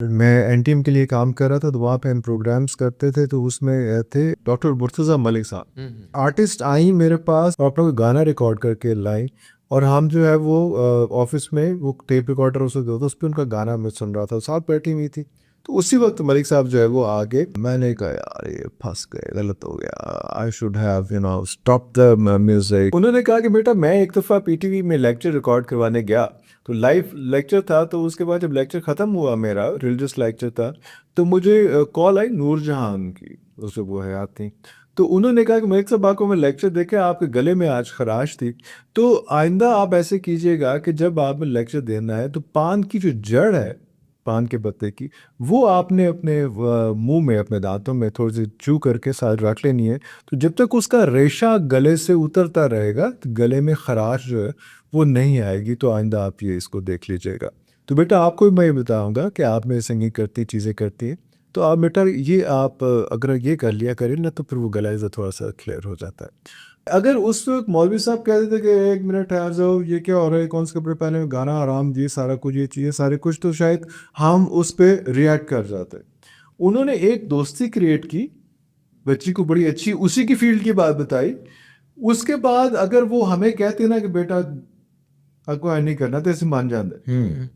मैं एनटीएम के लिए काम कर रहा था, तो वहाँ पे हम प्रोग्राम्स करते थे, तो उसमें थे डॉक्टर मुर्तज़ा मलिक साहब। आर्टिस्ट आई मेरे पास और अपना कोई गाना रिकॉर्ड करके लाई, और हम जो है वो ऑफिस में वो टेप रिकॉर्डर उसे दो, तो उस पर उनका गाना मैं सुन रहा था, साथ बैठी हुई थी। तो उसी वक्त मलिक साहब जो है वो आगे, मैंने कहा यार ये फंस गए, गलत हो गया, I should have stop the music. उन्होंने कहा कि बेटा मैं एक दफ़ा पीटीवी में लेक्चर रिकॉर्ड करवाने गया, तो लाइव लेक्चर था, तो उसके बाद जब लेक्चर ख़त्म हुआ, मेरा रिलीजियस लेक्चर था, तो मुझे कॉल आई नूरजहान की, उसे वो हयात थी। तो उन्होंने कहा कि मलिक साहब आपको मैं लेक्चर देखे, आपके गले में आज खराश थी, तो आइंदा आप ऐसे कीजिएगा कि जब आपने लेक्चर देना है तो पान की जो जड़ है, पान के पत्ते की, वो आपने अपने मुंह में, अपने दांतों में थोड़ी सी चू करके साथ रख लेनी है। तो जब तक उसका रेशा गले से उतरता रहेगा, तो गले में खराश जो है वो नहीं आएगी। तो आइंदा आप ये इसको देख लीजिएगा। तो बेटा आपको भी मैं ये बताऊंगा कि आप में सिंगिंग करती चीज़ें करती हैं, तो आप बेटा ये आप अगर ये कर लिया करें ना, तो फिर वो गला जो थोड़ा सा क्लियर हो जाता है। अगर उस वक्त मौलवी साहब कहते थे कि एक मिनट ठहर जाओ, ये क्या हो रहा है, कौन से कपड़े पहने हुए, गाना आराम, ये सारा कुछ, ये चीज़ें सारे कुछ, तो शायद हम उस पर रिएक्ट कर जाते। उन्होंने एक दोस्ती क्रिएट की, बच्ची को बड़ी अच्छी उसी की फील्ड की बात बताई। उसके बाद अगर वो हमें कहते ना कि बेटा अगुवाई नहीं करना, तो ऐसे मान जाते।